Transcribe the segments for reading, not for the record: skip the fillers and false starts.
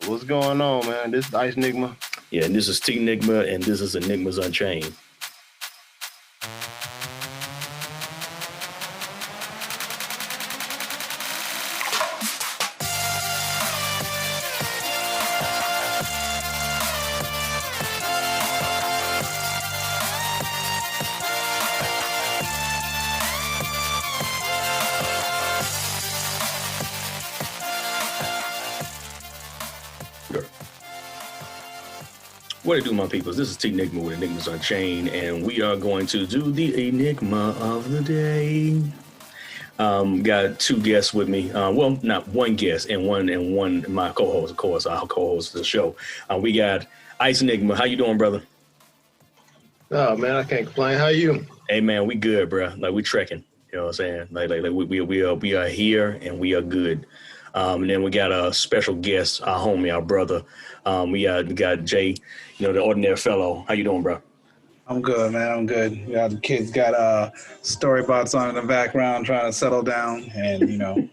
What's going on, man? This is icenigma. Yeah, and this is tnigma, and this is Enigmas Unchained. What it do, my peoples? This is tnigma with Enigmas Unchained, and we are going to do the enigma of the day. Got two guests with me. Well, not one guest, and one my co-host, of course. I'll co-host the show. We got icenigma. How you doing, brother? Oh man, I can't complain. How you? Hey man, we good, bro. Like we trekking. You know what I'm saying? Like we are here and we are good. And then we got a special guest, our homie, our brother. We got Jay, the ordinary fellow. How you doing, bro? I'm good, man. I'm good. Yeah, the kids got storybots on in the background, trying to settle down, and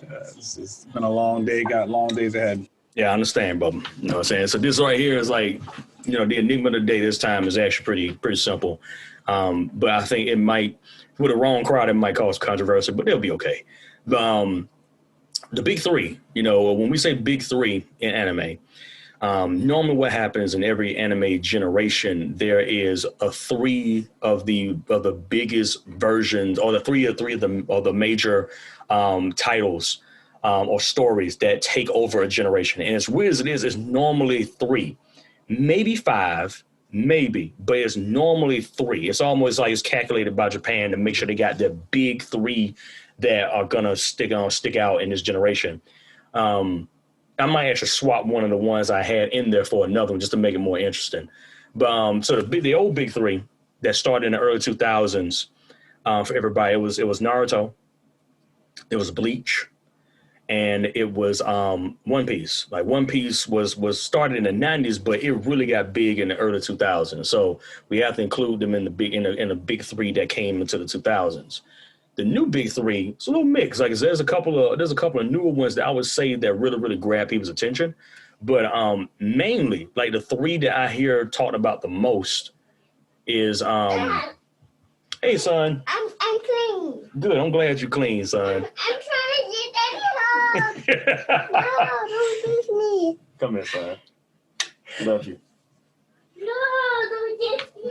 it's been a long day. Got long days ahead. Yeah, I understand, Bubba. You know what I'm saying? So this right here is like, the enigma of the day this time is actually pretty simple. But I think it might, with a wrong crowd, it might cause controversy, but they'll be okay. The big three, when we say big three in anime, normally what happens in every anime generation, there is a three of the biggest versions, or the three of the major titles or stories that take over a generation. And as weird as it is, it's normally three, maybe five, but it's normally three. It's almost like it's calculated by Japan to make sure they got the big three that are gonna stick out in this generation. I might actually swap one of the ones I had in there for another one just to make it more interesting. But so the old big three that started in the early 2000s for everybody, it was Naruto, it was Bleach, and it was One Piece. Like One Piece was started in the 90s, but it really got big in the early 2000s. So we have to include them in the big three that came into the 2000s. The new big three, it's a little mixed. Like there's a couple of newer ones that I would say that really grab people's attention, but mainly like the three that I hear talked about the most is hey son, I'm clean. Good. I'm glad you clean, son. I'm trying to get that home. No, don't leave me. Come here, son. Love you. No, don't get me.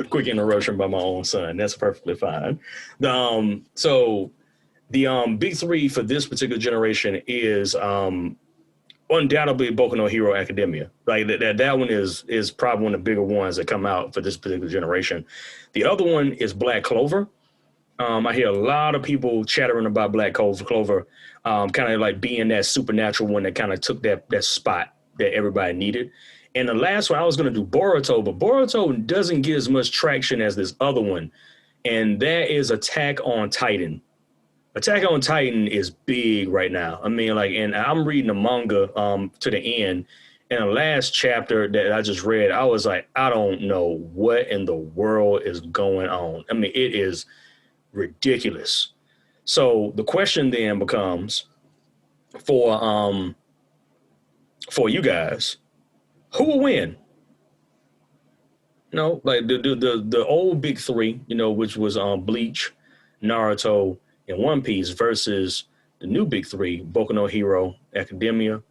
Quick interruption by my own son. That's perfectly fine. So the big three for this particular generation is undoubtedly Boku no Hero Academia. Like that one is probably one of the bigger ones that come out for this particular generation. The other one is Black Clover. I hear a lot of people chattering about Black Clover, kind of like being that supernatural one that kind of took that spot that everybody needed. And the last one, I was going to do Boruto, but Boruto doesn't get as much traction as this other one, and that is Attack on Titan. Attack on Titan is big right now. I mean, like, and I'm reading the manga to the end, and the last chapter that I just read, I was like, I don't know what in the world is going on. I mean, it is ridiculous. So the question then becomes for you guys, who will win? Like the old big three, which was Bleach, Naruto, and One Piece versus the new big three, Boku no Hero Academia,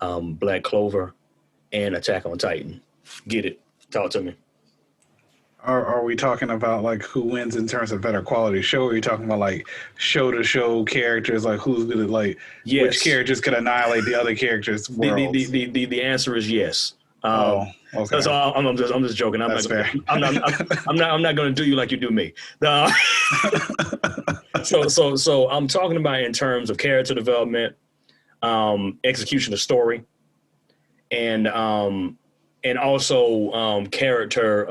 Black Clover, and Attack on Titan. Get it? Talk to me. Are we talking about like who wins in terms of better quality show? Or are you talking about like show to show characters, like who's gonna yes. Which characters could annihilate the other characters' worlds? The answer is yes. Okay. So I'm just joking. That's fair. I'm not going to do you like you do me. So I'm talking about in terms of character development, execution of story, and also character.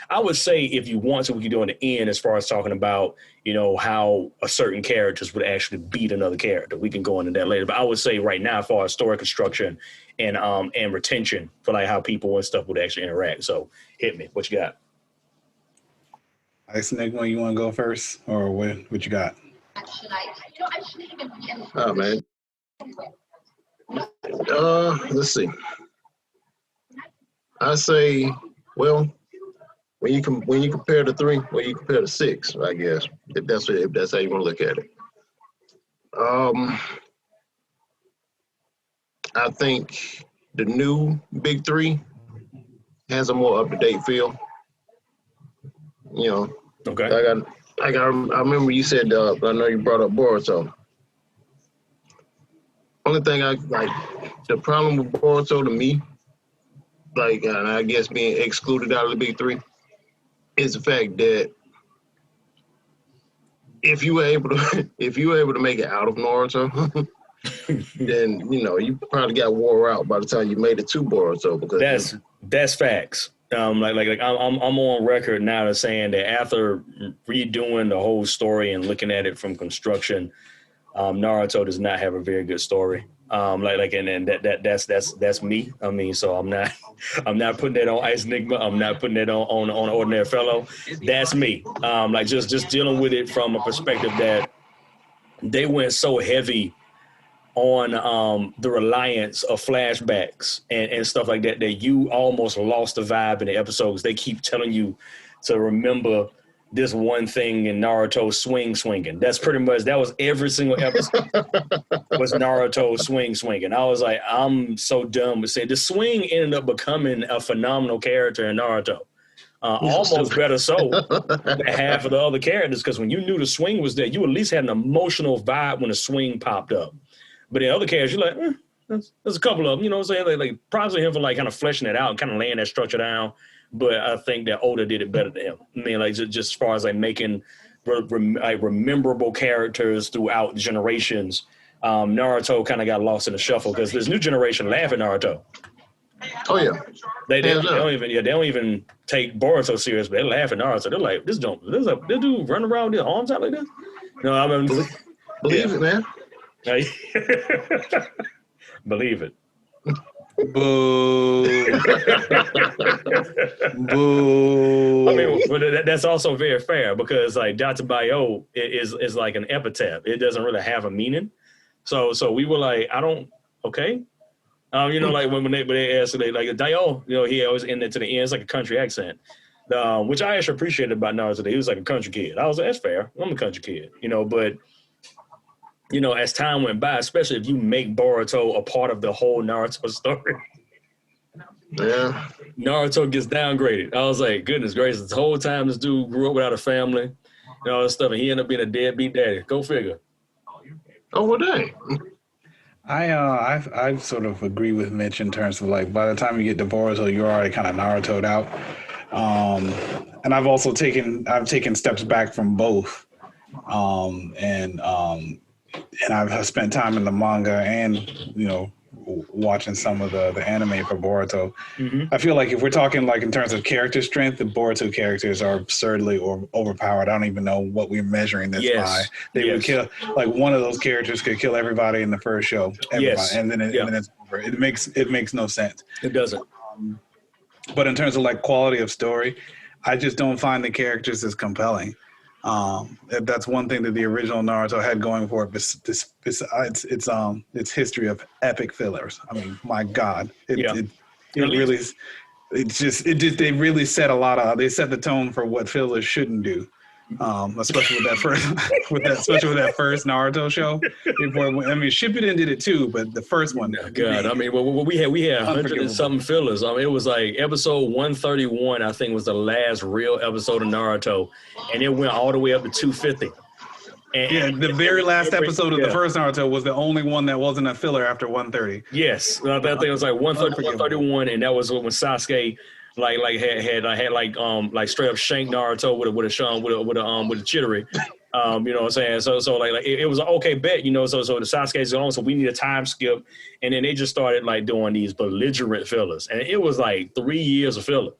I would say if you want to, we can do in the end as far as talking about how a certain characters would actually beat another character. We can go into that later, but I would say right now, as far as story construction and retention for like how people and stuff would actually interact. So hit me. What you got? icenigma, you want to go first, or what you got? Should I Oh man. Let's see. I say, well, when you compare the 3, well, you compare the 6, I guess, if that's how you want to look at it. I think the new big 3 has a more up to date feel. You know, Okay. I remember you said, I know you brought up Boruto. Only thing the problem with Boruto to me, and I guess being excluded out of the big 3, is the fact that if you were able to make it out of Naruto, then you probably got wore out by the time you made it to Boruto, because that's facts. I'm on record now as saying that after redoing the whole story and looking at it from construction, Naruto does not have a very good story. And that's me. I mean, so I'm not putting that on icenigma. I'm not putting that on ordinary fellow. That's me. Just dealing with it from a perspective that they went so heavy on the reliance of flashbacks and stuff like that you almost lost the vibe in the episodes. They keep telling you to remember this one thing in Naruto swinging. That was every single episode was Naruto swinging. I was like, I'm so done with saying the swing ended up becoming a phenomenal character in Naruto. Almost better so than half of the other characters, because when you knew the swing was there, you at least had an emotional vibe when the swing popped up. But in other characters, you're like, there's a couple of them, you know what I'm saying? Like props to him for kind of fleshing it out and kind of laying that structure down. But I think that Oda did it better than him. I mean, just as far as making rememberable characters throughout generations. Naruto kind of got lost in the shuffle because this new generation laugh at Naruto. Oh yeah, they don't even take Boruto serious, but they laugh at Naruto. They're like, this dude running around with his arms out like this. No, I mean, believe it, man. Believe it. Boo. Boo. I mean, but that's also very fair, because Dr. Bayo is like an epitaph. It doesn't really have a meaning. So we were like, okay. When they asked, Dio, he always ended to the end. It's like a country accent, which I actually appreciated about Naruto. He was like a country kid. I was like, that's fair. I'm a country kid, but as time went by, especially if you make Boruto a part of the whole Naruto story, yeah, Naruto gets downgraded. I was like, goodness gracious, the whole time this dude grew up without a family and all this stuff, and he ended up being a deadbeat daddy. Go figure. Oh, well, dang. I sort of agree with Mitch in terms of by the time you get to Boruto, you're already kind of Naruto'd out. And I've also taken steps back from both. And I've spent time in the manga and watching some of the anime for Boruto. Mm-hmm. I feel like if we're talking in terms of character strength, the Boruto characters are absurdly overpowered. I don't even know what we're measuring this by. They would kill one of those characters could kill everybody in the first show. Everybody, and then it's over. It makes no sense. It doesn't. But in terms of quality of story, I just don't find the characters as compelling. That's one thing that the original Naruto had going for it. Its history of epic fillers. I mean, my God, they really set they set the tone for what fillers shouldn't do. Especially with that first Naruto show. Shippuden did it too, but the first one. God, I mean, we had 100 and something fillers. I mean, it was episode 131. I think was the last real episode of Naruto, and it went all the way up to 250. And the very last episode of the first Naruto was the only one that wasn't a filler after 130. Yes, I think it was 130, 131, and that was when Sasuke. Had straight up shanked Naruto with a chittery, you know what I'm saying? So it was an okay bet, so the Sasuke's on, so we need a time skip, and then they just started doing these belligerent fillers, and it was 3 years of filler.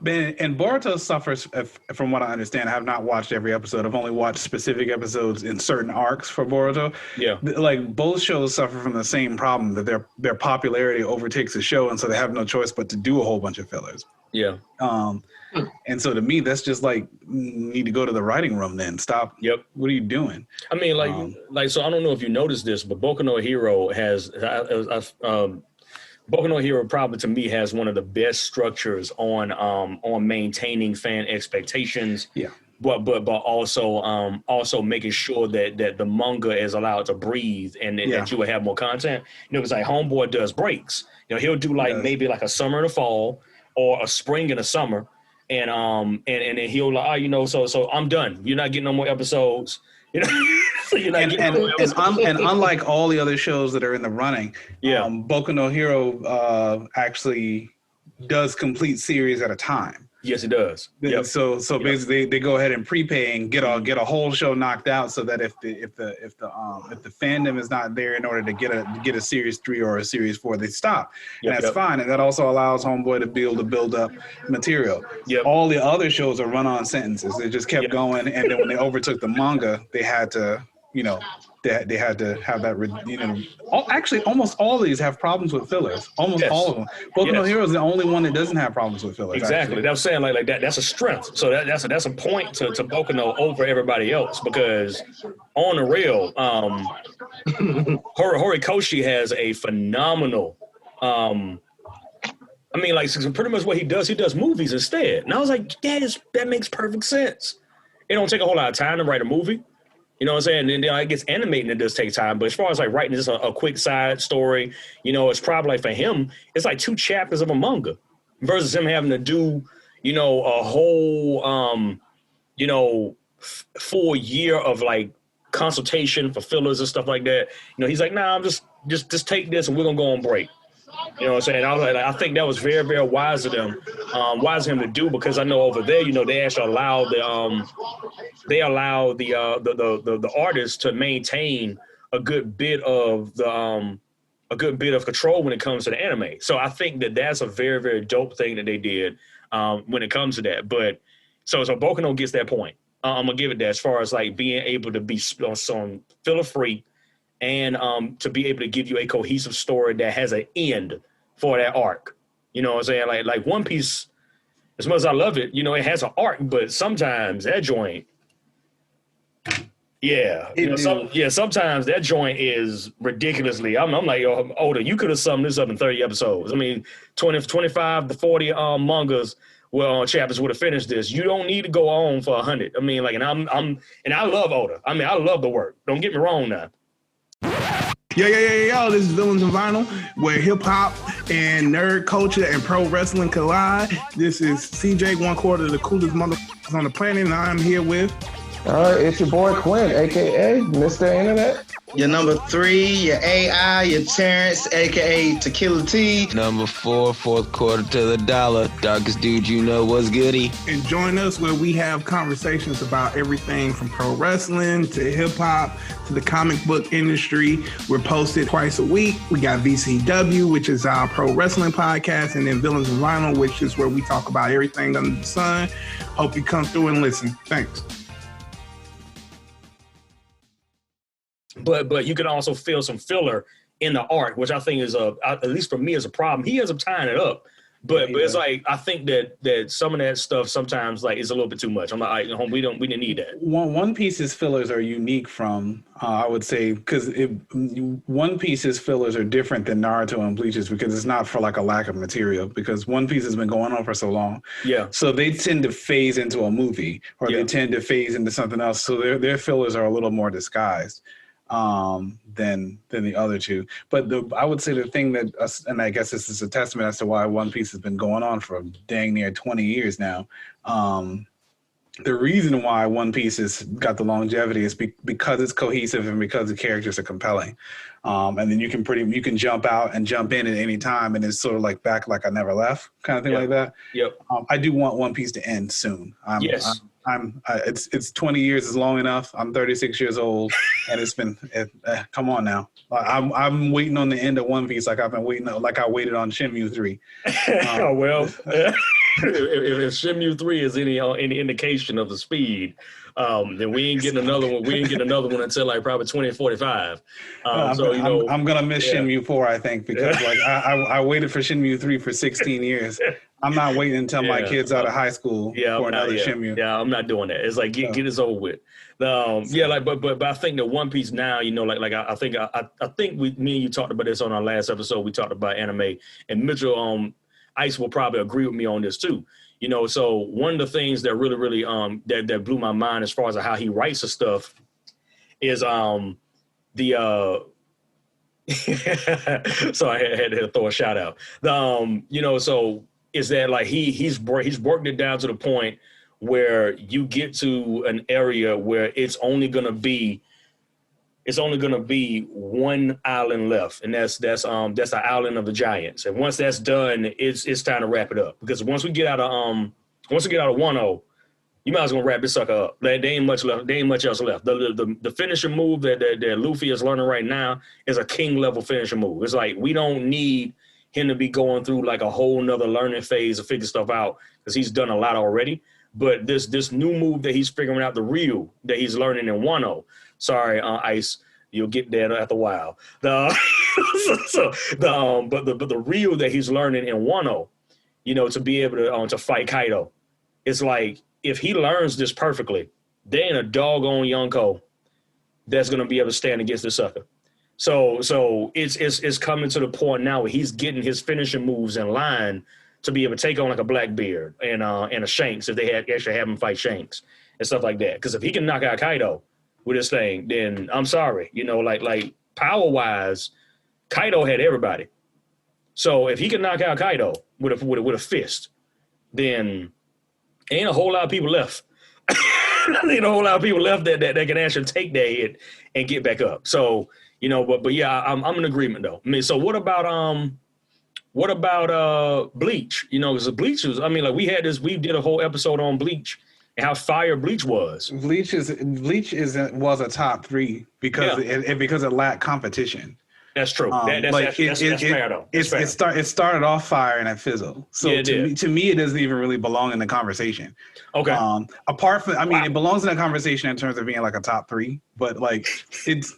And Boruto suffers, from what I understand. I have not watched every episode. I've only watched specific episodes in certain arcs for Boruto. Yeah. Both shows suffer from the same problem, that their popularity overtakes the show, and so they have no choice but to do a whole bunch of fillers. Yeah. And so to me, that's just like, you need to go to the writing room then. Stop. Yep. What are you doing? I mean, so I don't know if you noticed this, but Boku no Hero has, Boku no Hero probably to me has one of the best structures on maintaining fan expectations. Yeah. But also making sure that the manga is allowed to breathe and that you will have more content. Because like Homeboy does breaks. He'll do maybe like a summer and a fall or a spring and a summer. And then he'll like, so I'm done. You're not getting no more episodes. So you're not getting no more episodes. And unlike all the other shows that are in the running, Boku no Hero actually does complete series at a time. Yes, it does. Yep. So basically, they go ahead and prepay and get a whole show knocked out, so that if the fandom is not there in order to get a series 3 or a series 4, they stop, and that's fine. And that also allows Homeboy to be able to build up material. Yep. All the other shows are run-on sentences. They just kept going, and then when they overtook the manga, they had to, they had to have that, actually almost all of these have problems with fillers. Almost all of them. Boku no Hero is the only one that doesn't have problems with fillers. Exactly. That's saying like that. That's a strength. So that's a point to Boku no over everybody else, because on the real, Horikoshi has a phenomenal. So pretty much what he does movies instead. And I was like, that makes perfect sense. It don't take a whole lot of time to write a movie. You know what I'm saying? And then it gets animating, it does take time. But as far as like writing just a quick side story, it's probably like for him, it's like 2 chapters of a manga versus him having to do, a whole, full year of like consultation for fillers and stuff like that. He's like, nah, I'm just take this and we're going to go on break. You know what I'm saying? I think that was very, very wise of them, wise of him to do, because I know over there, they actually allow the artists to maintain a good bit of control when it comes to the anime. So I think that's a very, very dope thing that they did when it comes to that. But so Boku no gets that point. I'm gonna give it that, as far as like being able to be on filler free. And to be able to give you a cohesive story that has an end for that arc. You know what I'm saying? Like One Piece, as much as I love it, it has an arc, but sometimes that joint, sometimes that joint is ridiculously. I'm like, yo, Oda, you could have summed this up in 30 episodes. I mean, 25 to 40 mangas, chapters would have finished this. You don't need to go on for 100. I mean, like, and I love Oda. I mean, I love the work. Don't get me wrong now. Yo, this is Villains of Vinyl, where hip-hop and nerd culture and pro wrestling collide. This is CJ, 1/4 of the coolest motherfuckers on the planet, and I'm here with... It's your boy Quinn, a.k.a. Mr. Internet. Your number 3, your AI, your Terrence, a.k.a. Tequila T. Number 4, 4th quarter to the dollar. Darkest dude you know, what's goody. And join us where we have conversations about everything from pro wrestling to hip-hop to the comic book industry. We're posted twice a week. We got VCW, which is our pro wrestling podcast, and then Villains of Vinyl, which is where we talk about everything under the sun. Hope you come through and listen. Thanks. But you can also feel some filler in the arc, which I think is at least for me, is a problem. He ends up tying it up, but it's like, I think that some of that stuff sometimes like is a little bit too much. I'm like, we didn't need that. One Piece's fillers are unique from I would say, because One Piece's fillers are different than Naruto and Bleach's, because it's not for like a lack of material, because One Piece has been going on for so long. Yeah. So they tend to phase into a movie, or they tend to phase into something else. So their fillers are a little more disguised than the other two. But I would say the thing that, and I guess this is a testament as to why One Piece has been going on for dang near 20 years now. The reason why One Piece has got the longevity is because it's cohesive and because the characters are compelling. And then you can jump out and jump in at any time, and it's sort of like back like I never left kind of thing like that. Yep. I do want One Piece to end soon. It's 20 years is long enough. I'm 36 years old, and it's been come on now. I'm waiting on the end of One Piece like I've been waiting, like I waited on Shenmue 3. If Shenmue 3 is any indication of the speed, then we ain't getting another one. We ain't getting another one until like probably 2045. I'm gonna miss Shenmue 4, I think, because like I waited for Shenmue 3 for 16 years. I'm not waiting until my kid's out of high school for another shimmy. Yeah, I'm not doing that. It's like get this over with. But I think the One Piece now, you know, I think me and you talked about this on our last episode. We talked about anime, and Mitchell Ice will probably agree with me on this too. You know, so one of the things that really that blew my mind as far as how he writes the stuff is so I had to throw a shout out. You know, so is that like he's worked it down to the point where you get to an area where it's only gonna be one island left, and that's the island of the giants. And once that's done, it's time to wrap it up, because once we get out of 1-0, you might as well wrap this sucker up. There ain't much left. There ain't much else left. The finishing move that Luffy is learning right now is a king level finishing move. It's like we don't need him to be going through like a whole nother learning phase to figure stuff out, because he's done a lot already. But this new move that he's figuring out, the real that he's learning in 1-0. Sorry, Ice, you'll get that after a while. But the real that he's learning in 1-0, you know, to be able to fight Kaido, it's like if he learns this perfectly, there ain't a doggone Yonko that's gonna be able to stand against this sucker. So it's coming to the point now where he's getting his finishing moves in line to be able to take on like a Blackbeard and a Shanks if they actually have him fight Shanks and stuff like that. Because if he can knock out Kaido with this thing, then I'm sorry, you know, like power wise, Kaido had everybody. So if he can knock out Kaido with a fist, then ain't a whole lot of people left. Ain't a whole lot of people left that can actually take that hit and get back up. So, you know, but yeah, I'm in agreement though. I mean, so what about Bleach? You know, because Bleach was, I mean, like we did a whole episode on Bleach and how fire Bleach was. Bleach was a top 3 because it lacked competition. That's true. That's fair though. It started off fire and it fizzled. So to me, it doesn't even really belong in the conversation. Okay. Apart from, it belongs in the conversation in terms of being like a top 3, but like it's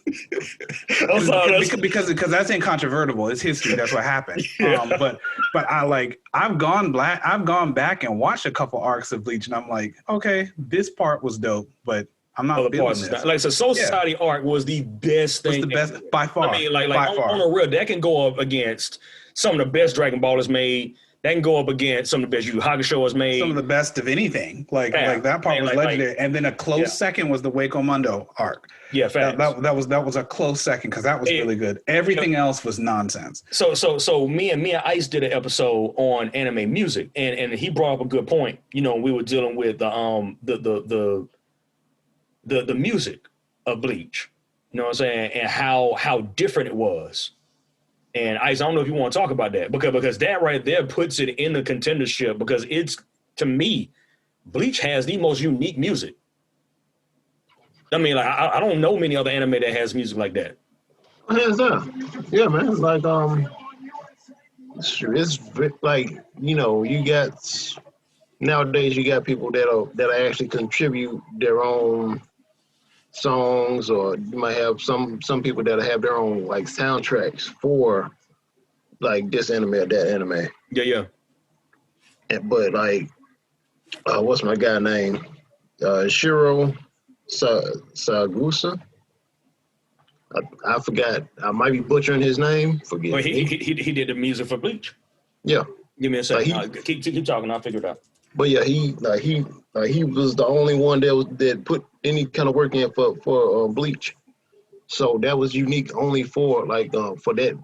because that's incontrovertible. It's history. That's what happened. But I've gone back and watched a couple arcs of Bleach, and I'm like, okay, this part was dope, but I'm not feeling this. Like, so Soul Society arc was the best thing. Was the best by far. I mean, on a real, that can go up against some of the best Dragon Ball is made. That can go up against some of the best Yu Yu Hakusho is made. Some of the best of anything. Like that part was legendary. And then a close second was the Waco Mundo arc. Yeah, facts. That was a close second because that was really good. Everything else was nonsense. So me and Ice did an episode on anime music, and he brought up a good point. You know, we were dealing with the music of Bleach, you know what I'm saying, and how different it was. And Ice, I don't know if you want to talk about that, because that right there puts it in the contendership, because it's, to me, Bleach has the most unique music. I mean, like I don't know many other anime that has music like that. Hands down. Yeah, man. Like it's like, you know, you got nowadays you got people that actually contribute their own songs, or you might have some people that have their own like soundtracks for like this anime or that anime. Yeah. But like, what's my guy name? Shiro Sagusa. I forgot. I might be butchering his name. Forget. Well, he did the music for Bleach. Yeah. Give me a second. Keep talking. I'll figure it out. But yeah, he was the only one that put any kind of work in for Bleach. So that was unique only for for that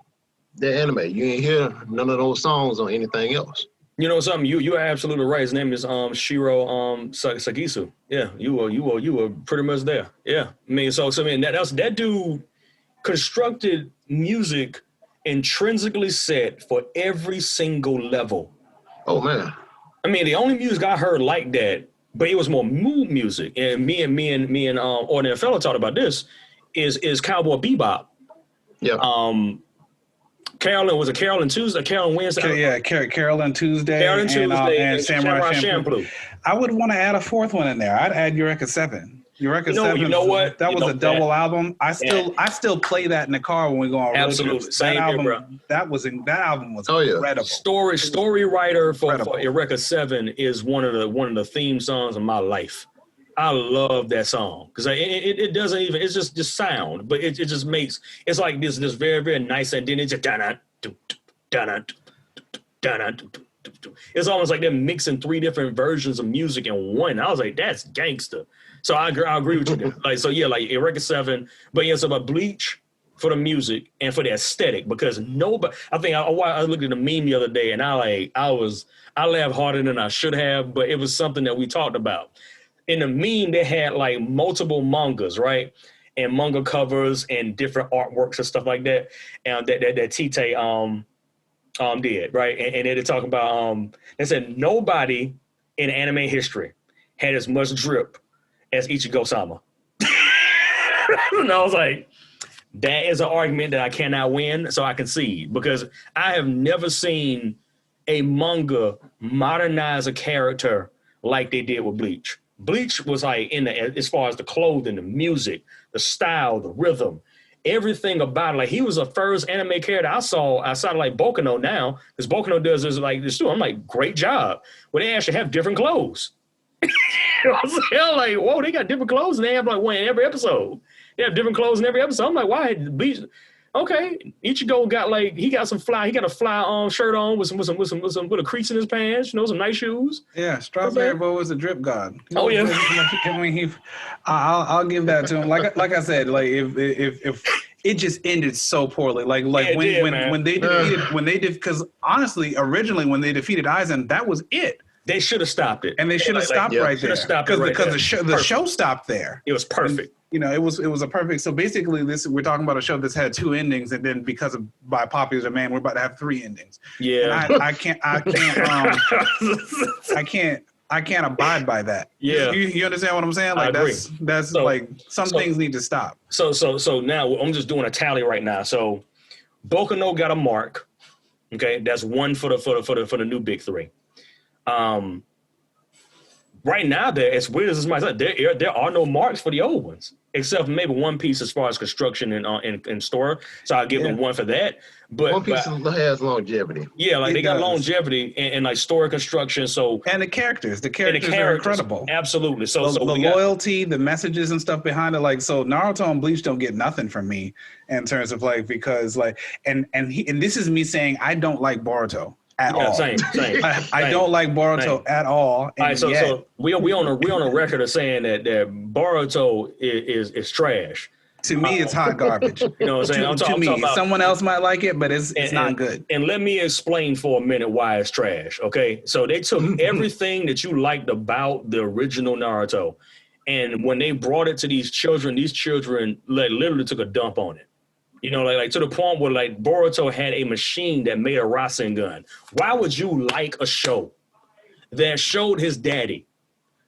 anime. You ain't hear none of those songs on anything else. You know something? You are absolutely right. His name is Shiro Sagisu. Yeah, you were pretty much there. Yeah, I mean, so I mean that dude constructed music intrinsically set for every single level. Oh man. I mean, the only music I heard like that, but it was more mood music. And me and Ordinary Fellow talked about this is Cowboy Bebop. Yeah. Carolyn, was it Carolyn Tuesday? Carolyn Wednesday? Yeah, Carolyn Tuesday. Carolyn Tuesday and Samurai Champloo. I would want to add a fourth one in there. I'd add Eureka 7. Eureka You know, 7. you know what? That You was know a double that- album. I still play that in the car when we go on road Absolutely. trips. Same that here, album, bro. that album was Oh, yeah. incredible. Story writer for incredible. Eureka 7 is one of the theme songs of my life. I love that song because it doesn't even, it's just sound, but it just makes, it's like this very, very nice, and then it's just it's almost like they're mixing three different versions of music in one. I was like, that's gangster. So I agree with you there. Like, so yeah, like Eureka 7, but yeah, so about Bleach for the music and for the aesthetic, because nobody, I think I looked at a meme the other day and I laughed harder than I should have, but it was something that we talked about. In the meme, they had like multiple mangas, right? And manga covers and different artworks and stuff like that. And that Tite did, right? And they talk about they said nobody in anime history had as much drip as Ichigo-sama. And I was like, that is an argument that I cannot win, so I concede, because I have never seen a manga modernize a character like they did with Bleach. Bleach was like as far as the clothing, the music, the style, the rhythm, everything about it. Like, he was the first anime character I saw outside of like Bokuno now, because Bokuno does this like this too. I'm like, great job. Well, they actually have different clothes. I was like, whoa, they got different clothes and they have like one in every episode. They have different clothes in every episode. I'm like, why Bleach? Okay, Ichigo got like, he got a fly shirt on with a crease in his pants, some nice shoes. Yeah, Strawberry Boy was a drip god. Oh yeah. I mean, I'll give that to him. Like I said, like if it just ended so poorly. Like when they defeated, because honestly, originally when they defeated Aizen, that was it. They should have stopped it. And they should have stopped right there. Because the show stopped there. It was perfect. And, it was a perfect. So basically, we're talking about a show that's had 2 endings, and then by popular demand, we're about to have 3 endings. Yeah. And I can't abide by that. Yeah. You understand what I'm saying? Like, that's so, like, some things need to stop. So now I'm just doing a tally right now. So Bokuno got a mark. Okay, that's 1 for the new big 3. Right now, as weird as this might sound, there are no marks for the old ones, except for maybe One Piece as far as construction and store. So I'll give them 1 for that. But One Piece has longevity. Yeah, like they got longevity and like store construction. So and the characters are incredible. Absolutely. So the loyalty, the messages and stuff behind it. Like, so Naruto and Bleach don't get nothing from me in terms of like, because like, and this is me saying I don't like Boruto. At all. Same. I don't like Boruto at all. All right, so we on a record of saying that Boruto is trash. To me, it's hot garbage. You know what I'm saying? To me, someone else might like it, but it's not good. And let me explain for a minute why it's trash. Okay, so they took everything that you liked about the original Naruto, and when they brought it to these children like literally took a dump on it. Like to the point where like Boruto had a machine that made a Rasengan. Why would you like a show that showed his daddy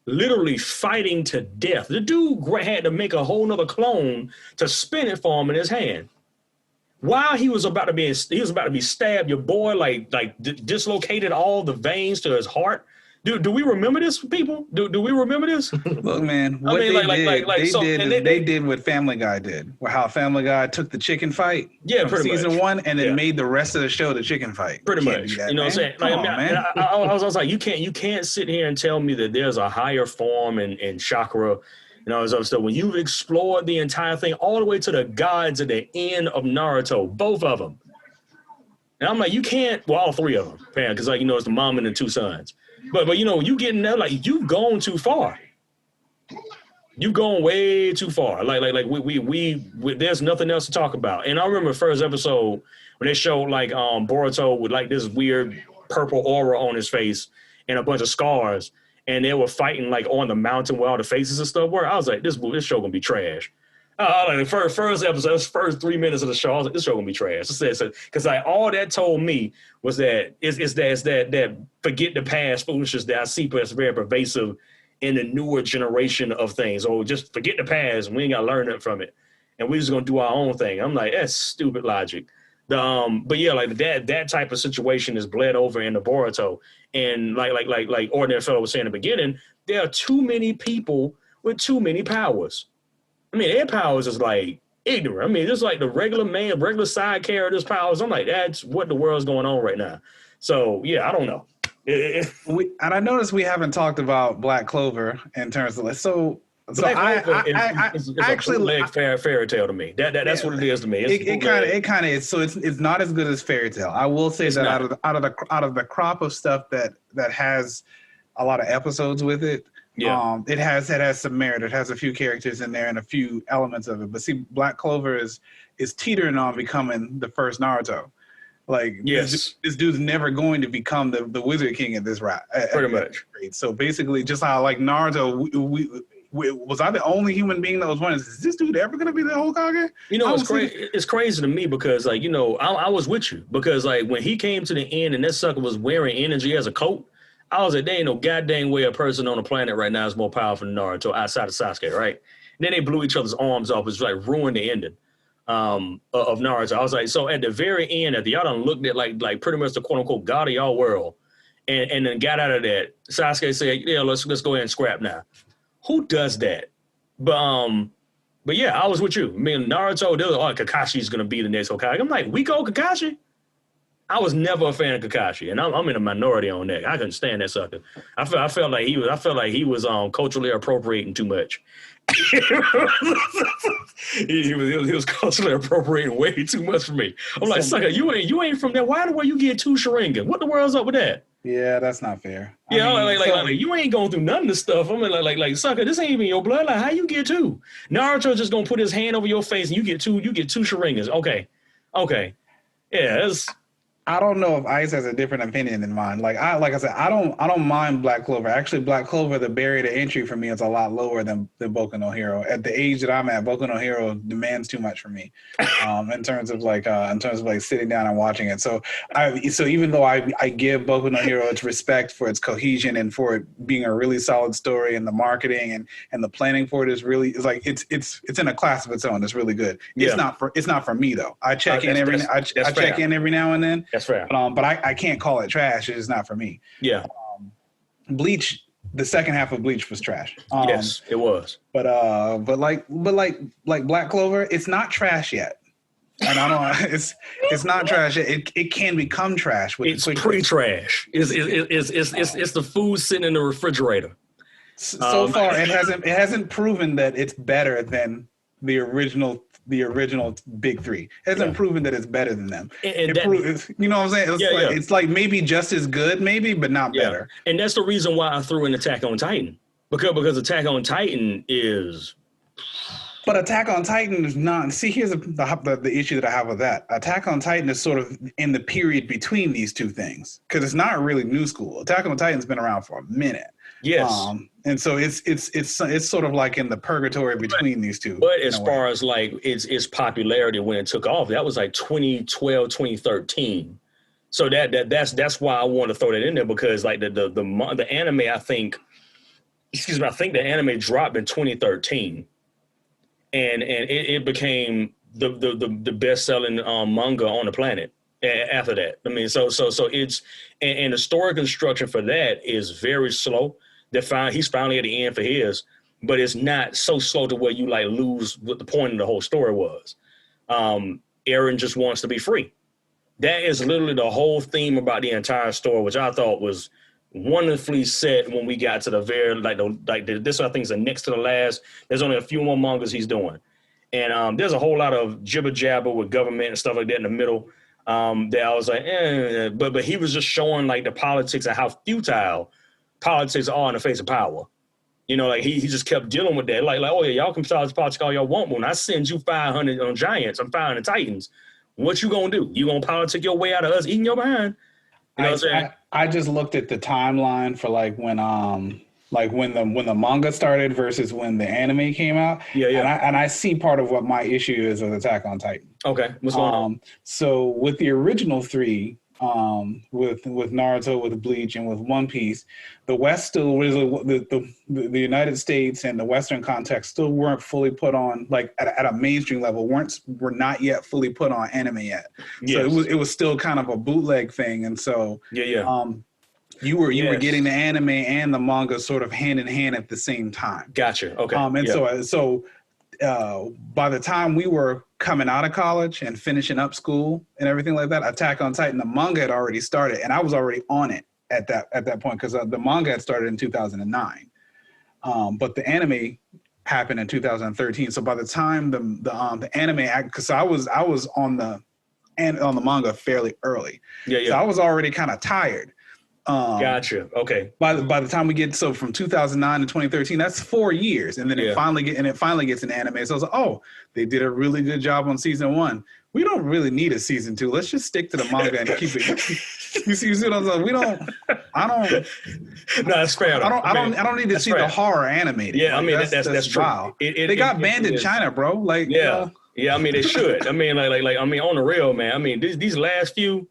literally fighting to death? The dude had to make a whole nother clone to spin it for him in his hand. While he was about to be stabbed, your boy like dislocated all the veins to his heart. Do we remember this, people? Do we remember this? Look, man, what they did what Family Guy did. How Family Guy took the chicken fight from season 1 and then made the rest of the show the chicken fight. Pretty much. What I'm saying? I was like, you can't sit here and tell me that there's a higher form in chakra, other stuff. When you've explored the entire thing all the way to the gods at the end of Naruto, both of them. And I'm like, you can't, well, all 3 of them, because it's the mom and the 2 sons. But you getting there, like, you've gone too far. You've gone way too far. Like we there's nothing else to talk about. And I remember the first episode when they showed like Boruto with like this weird purple aura on his face and a bunch of scars, and they were fighting like on the mountain where all the faces and stuff were. I was like, this show gonna be trash. Like the first episode, first 3 minutes of the show, I was like, this show gonna be trash. Because like all that told me was that that forget the past foolishness that I see as very pervasive in the newer generation of things. Or just forget the past and we ain't gotta learn nothing from it. And we're just gonna do our own thing. I'm like, that's stupid logic. But yeah, like that type of situation is bled over into Boruto. And like Ordinary Fellow was saying in the beginning, there are too many people with too many powers. I mean, their powers is like ignorant. I mean, just like the regular man, regular side characters' powers. I'm like, that's what the world's going on right now. So yeah, I don't know. And I noticed we haven't talked about Black Clover in terms of Black Clover is actually a bootleg fairy tale to me. That's what it is to me. It kind of is. So it's not as good as fairy tale. I will say that out of the crop of stuff that has a lot of episodes with it. Yeah. It has some merit. It has a few characters in there and a few elements of it. But see, Black Clover is teetering on becoming the first Naruto. Like, yes, this dude's never going to become the Wizard King at this rate. Pretty much. So basically, just how like Naruto, was I the only human being that was wondering, is this dude ever going to be the Hokage? You know, it's crazy to me because, like, you know, I was with you because, like, when he came to the end and that sucker was wearing energy as a coat, I was like, there ain't no goddamn way a person on the planet right now is more powerful than Naruto outside of Sasuke, right? And then they blew each other's arms off. It's like ruined the ending of Naruto. I was like, so at the very end, after y'all done looked at like pretty much the quote unquote god of y'all world, and then got out of that, Sasuke said, yeah, let's go ahead and scrap now. Who does that? But yeah, I was with you. I mean, Naruto, they were like, oh, Kakashi's gonna be the next Hokage. I'm like, we go Kakashi? I was never a fan of Kakashi, and I'm in a minority on that. I couldn't stand that sucker. I felt like he was culturally appropriating too much. he was culturally appropriating way too much for me. I'm like, sucker, you ain't from there. Why the way you get 2 Sharingan? What the world's up with that? Yeah, that's not fair. Yeah, like you ain't going through none of this stuff. I mean, like sucker, this ain't even your blood. Like, how you get 2? Naruto just gonna put his hand over your face and you get 2 Sharingas. Okay. Yeah, I don't know if Ice has a different opinion than mine. Like I said, I don't mind Black Clover. Actually, Black Clover, the barrier to entry for me is a lot lower than Boku no Hero. At the age that I'm at, Boku no Hero demands too much from me, in terms of sitting down and watching it. So even though I give Boku no Hero its respect for its cohesion and for it being a really solid story and the marketing and the planning for it is in a class of its own. It's really good. Yeah. It's not for me though. I check in every now and then. That's fair. But I can't call it trash. It is not for me. Yeah. Bleach, the second half of Bleach was trash. Yes, it was. But like Black Clover, it's not trash yet. And I don't. It's not trash yet. It can become trash. It's pre-trash. It's the food sitting in the refrigerator. So far, it hasn't proven that it's better than the original big 3. It hasn't proven that it's better than them. You know what I'm saying? It's like maybe just as good, maybe, but not better. And that's the reason why I threw in Attack on Titan. Because Attack on Titan is... But Attack on Titan is not... See, here's the issue that I have with that. Attack on Titan is sort of in the period between these two things. Because it's not really new school. Attack on Titan's been around for a minute. Yes. And so it's sort of like in the purgatory between these two. But as far as like its popularity when it took off, that was like 2012, 2013. So that's why I want to throw that in there because like the anime, I think the anime dropped in 2013, and it became the best selling manga on the planet after that. I mean, so it's and the story construction for that is very slow. He's finally at the end for his, but it's not so slow to where you like lose what the point of the whole story was. Eren just wants to be free. That is literally the whole theme about the entire story, which I thought was wonderfully set when we got to the very this I think is the next to the last. There's only a few more mangas he's doing, and there's a whole lot of jibber jabber with government and stuff like that in the middle. That I was like, but he was just showing like the politics and how futile politics are in the face of power. You know, like he just kept dealing with that. Like, oh yeah, y'all can start politics all y'all want, but when I send you 500 on Giants, I'm 500 Titans. What you gonna do? You gonna politic your way out of us eating your behind? You know what I'm saying? I just looked at the timeline for like when the manga started versus when the anime came out. Yeah. And I see part of what my issue is with Attack on Titan. Okay, what's going on? So with the original 3, with Naruto, with Bleach, and with One Piece, the West still was the United States and the Western context still weren't fully put on like at a mainstream level. Were not yet fully put on anime yet. Yes. So it was still kind of a bootleg thing, and so You were Yes. getting the anime and the manga sort of hand in hand at the same time. Gotcha. Okay. And yeah. so by the time we were coming out of college and finishing up school and everything like that, Attack on Titan, the manga had already started, and I was already on it at that point because the manga had started in 2009, but the anime happened in 2013. So by the time the anime, because I was on the manga fairly early, so I was already kind of tired. Gotcha. Okay. By the time we get from 2009 to 2013, that's 4 years, and then it finally gets an anime. So I was like, oh, they did a really good job on season 1. We don't really need a season 2. Let's just stick to the manga and keep it. You see what I'm saying? I don't. No, that's fair. I don't need to see the horror animated. Yeah, I mean that's true. Wow. They got banned in China, bro. Like yeah. I mean they should. I mean like I mean on the real, man. I mean these last few.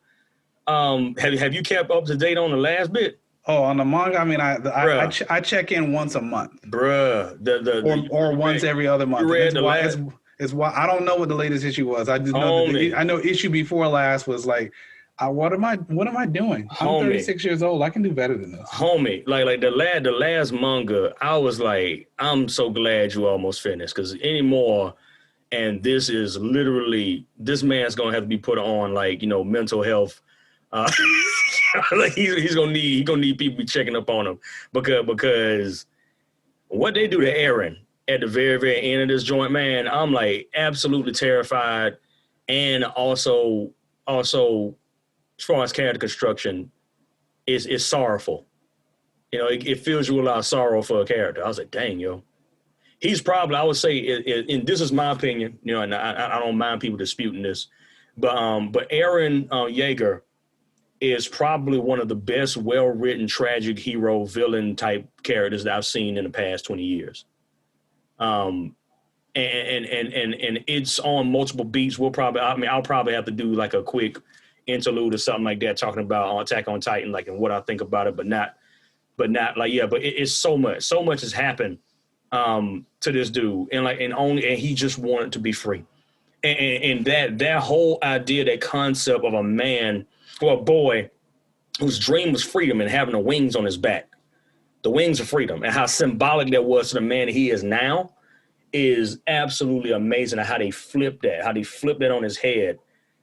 Have you kept up to date on the last bit? Oh, on the manga, I mean, I check in once a month, bruh. Or once every other month. You read it's why I don't know what the latest issue was. I just know I know issue before last was like, what am I doing? I'm 36 years old. I can do better than this, homie. Like the last manga, I was like, I'm so glad you almost finished because anymore. And this is literally this man's gonna have to be put on like mental health. Like he's gonna need people be checking up on him because what they do to Aaron at the very, very end of this joint, man, I'm like absolutely terrified. And also as far as character construction is sorrowful. It fills you with a lot of sorrow for a character. I was like, dang, yo. He's probably, I would say, and this is my opinion, and I don't mind people disputing this, but Aaron Yeager is probably one of the best well-written tragic hero villain type characters that I've seen in the past 20 years. And it's on multiple beats. I'll probably have to do like a quick interlude or something like that, talking about Attack on Titan, like, and what I think about it, but it's so much has happened to this dude, and he just wanted to be free. And that whole idea, that concept of a man or a boy whose dream was freedom and having the wings on his back, the wings of freedom, and how symbolic that was to the man he is now is absolutely amazing. How they flipped that on his head.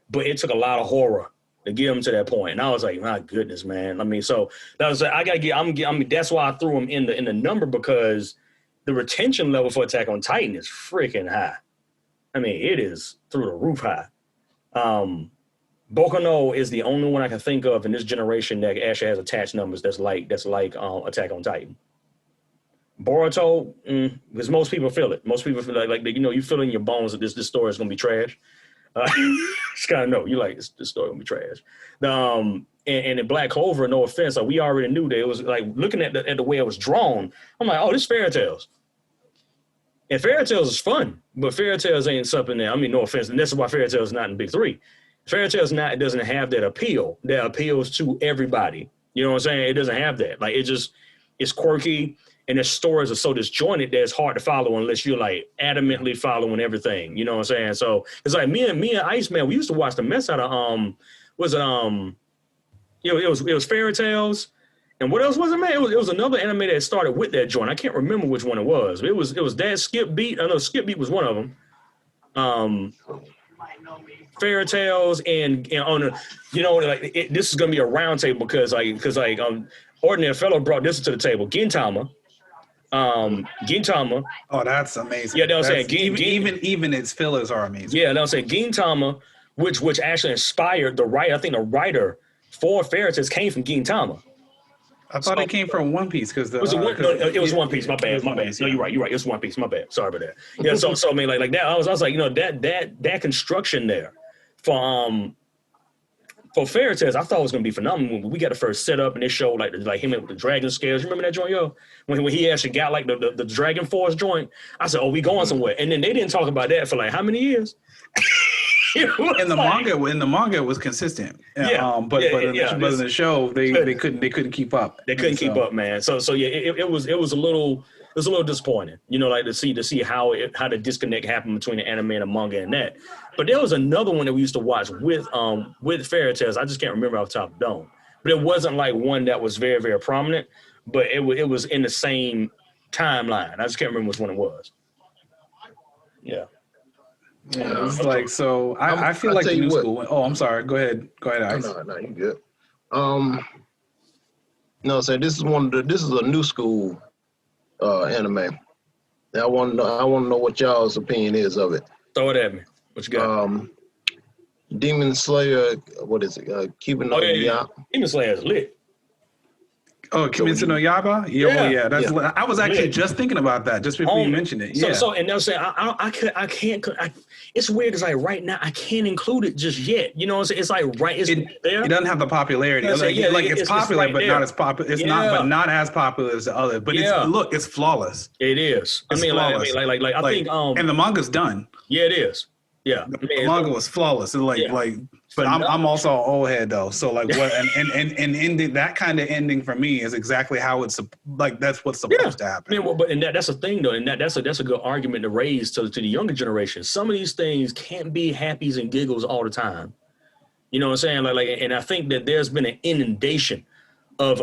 But it took a lot of horror to get him to that point. And I was like, my goodness, man. I mean, so that was that's why I threw him in the number, because the retention level for Attack on Titan is freaking high. I mean, it is through the roof high. Boku no is the only one I can think of in this generation that actually has attached numbers that's like Attack on Titan. Boruto, because most people feel it. Most people feel like you feel in your bones that this story is gonna be trash. Just kind of know you like this story gonna be trash. And in Black Clover, no offense, like we already knew that it was like looking at the way it was drawn. I'm like, oh, this fairy tales. And fairy tales is fun, but fairy tales ain't something that, I mean, no offense, and this is why fairy tales is not in Big Three. Fairy tales doesn't have that appeal that appeals to everybody. You know what I'm saying? It doesn't have that. Like it's quirky, and the stories are so disjointed that it's hard to follow unless you're like adamantly following everything. You know what I'm saying? So it's like me and Iceman, we used to watch the mess out of it was fairy tales. And what else was it, man? It was another anime that started with that joint. I can't remember which one it was. It was that Skip Beat. I know Skip Beat was one of them. Fairy tales and on the, this is gonna be a round table because Ordinary Fellow brought this to the table. Gintama. Oh, that's amazing. Yeah, they'll say even its fillers are amazing. Yeah, they'll say Gintama, which actually inspired the writer. I think the writer for fairy tales came from Gintama. I thought it came from One Piece because it was One Piece. My bad. No, you're right. It was One Piece. My bad. Sorry about that. Yeah. So I mean, like that. I was like, that construction there for fairy tales, I thought it was gonna be phenomenal. When we got the first setup and it showed like him with the dragon scales. You remember that joint, yo? When he actually got like the Dragon Force joint, I said, oh, we going somewhere. And then they didn't talk about that for like how many years? In the manga, it was consistent. But in the show, they couldn't keep up. They couldn't keep up, man. So yeah, it was a little disappointing, like to see how the disconnect happened between the anime and the manga and that. But there was another one that we used to watch with fairy tales. I just can't remember off the top of the dome. but it wasn't like one that was very, very prominent. But it was in the same timeline. I just can't remember which one it was. Yeah. Yeah, it's like so. I feel like the new school. Oh, I'm sorry. Go ahead, Ice. No, you good. No, so this is a new school anime. Now I want to know what y'all's opinion is of it. Throw it at me. What you got? Demon Slayer. What is it? Keeping Oh yeah. Demon Slayer is lit. Oh, Kimetsu no Yaiba? Yeah. That's. Yeah. I was actually just thinking about that just before you mentioned it. Yeah. So and they'll say I can't. It's weird because like right now I can't include it just yet. You know, it's like right. It's there. It doesn't have the popularity. It's popular, but not as popular. It's not as popular as the other. But it's flawless. It is. It's flawless. I think and the manga's done. Yeah, it is. Yeah, the manga was flawless. But I'm also an old head though, so like what and ending that kind of ending for me is exactly how it's like that's what's supposed to happen. That's a thing though, and that's a good argument to raise to the younger generation. Some of these things can't be happies and giggles all the time. You know what I'm saying? And I think that there's been an inundation of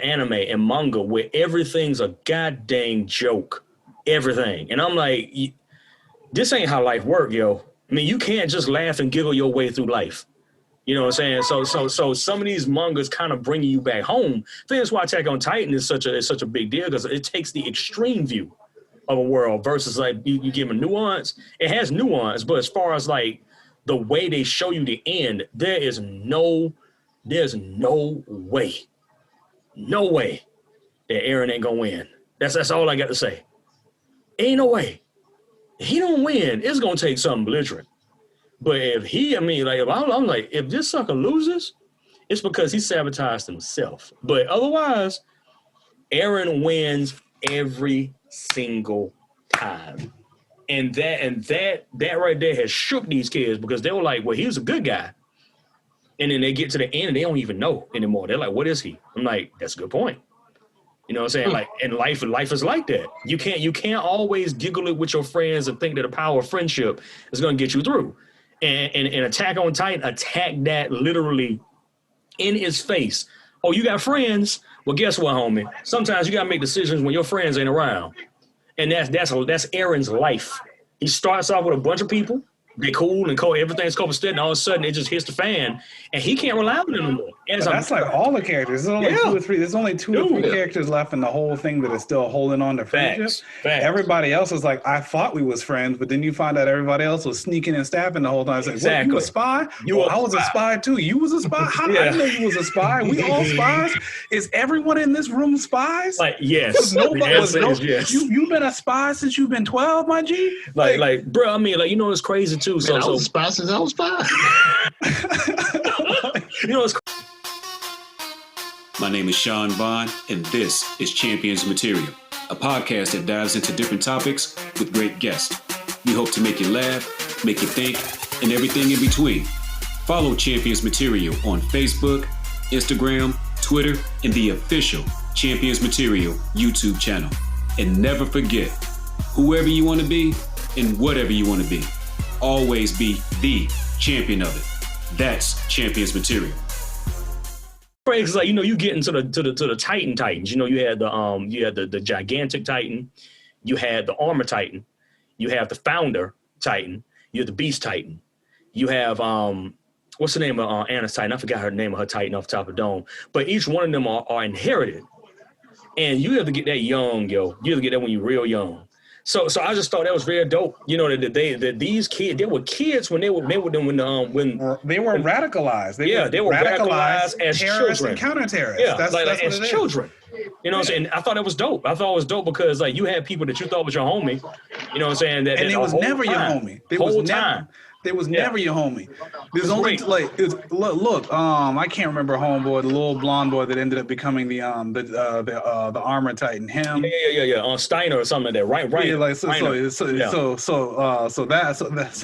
anime and manga where everything's a goddamn joke, everything, and I'm like, this ain't how life work, yo. I mean, you can't just laugh and giggle your way through life. You know what I'm saying? So some of these mangas kind of bring you back home. I think that's why Attack on Titan is such a big deal, because it takes the extreme view of a world versus like you give a nuance. It has nuance, but as far as like the way they show you the end, there's no way that Eren ain't gonna win. That's all I got to say. Ain't no way. He don't win, it's gonna take something belligerent. But if if this sucker loses, it's because he sabotaged himself. But otherwise, Eren wins every single time. And that right there has shook these kids because they were like, well, he was a good guy. And then they get to the end and they don't even know anymore. They're like, what is he? I'm like, that's a good point. You know what I'm saying? Like, and life is like that. You can't always giggle it with your friends and think that the power of friendship is going to get you through. And Attack on Titan attacked that literally in his face. Oh, you got friends? Well, guess what, homie? Sometimes you got to make decisions when your friends ain't around. And that's Eren's life. He starts off with a bunch of people. They cool and cool, everything's copacetic, and all of a sudden it just hits the fan, and he can't rely on them anymore. That's like all the characters. There's only two or three. There's only two or three characters left in the whole thing that is still holding on to friendship. Facts. Everybody else is like, I thought we was friends, but then you find out everybody else was sneaking and stabbing the whole time. It's like, exactly. What, you a spy? I was a spy too. You was a spy? How I know you was a spy? We all spies? Is everyone in this room spies? Like, yes. Yes. You've been a spy since you've been 12, my G? Like, bro, I mean, like, you know, it's crazy too. Man, I was a spy since I was 5. You know, it's My name is Sean Vaughn, and this is Champions Material, a podcast that dives into different topics with great guests. We hope to make you laugh, make you think, and everything in between. Follow Champions Material on Facebook, Instagram, Twitter, and the official Champions Material YouTube channel. And never forget, whoever you want to be and whatever you want to be, always be the champion of it. That's Champions Material. It's like, you know, you get into the Titans. You know, you had the gigantic Titan, you had the armor Titan, you have the founder Titan, you have the beast Titan, you have what's the name of Anna's Titan? I forgot her name of her Titan off the top of the dome. But each one of them are inherited, and you have to get that young, yo. You have to get that when you're real young. So I just thought that was very dope. You know, that these kids, they were kids when they were when they were radicalized. They were radicalized as terrorists children and counter-terrorists. Yeah, that's as children. You know what I'm saying? I thought that was dope. I thought it was dope because like you had people that you thought was your homie. You know what I'm saying? That it was never your homie. There was never your homie. There's only look. I can't remember homeboy, the little blonde boy that ended up becoming the armor Titan. Him. Yeah. Steiner or something like that. Right. Yeah, like so the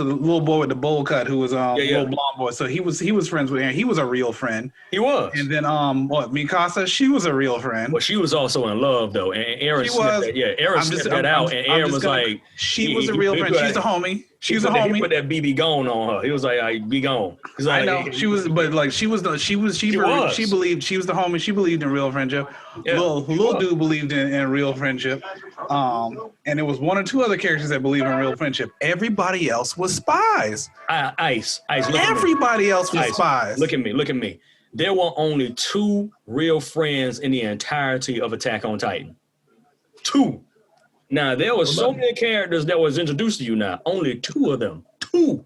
little boy with the bowl cut who was little blonde boy. So he was friends with Eren. He was a real friend. He was. And then Mikasa, she was a real friend. Well, she was also in love though, and Eren sniffed that. Yeah, Eren sniffed that out, and Eren was like, she was a real friend. She's a homie. She's a homie. He put that BB gone on her. He was like, "I be gone." I know she was, but like she believed she was the homie. She believed in real friendship. Yeah, Little dude believed in real friendship. And there was one or two other characters that believed in real friendship. Everybody else was spies. Ice. Everybody else was spies. Look at me. There were only 2 real friends in the entirety of Attack on Titan. 2. Now, there were so many characters that was introduced to you now. Only 2 of them. 2.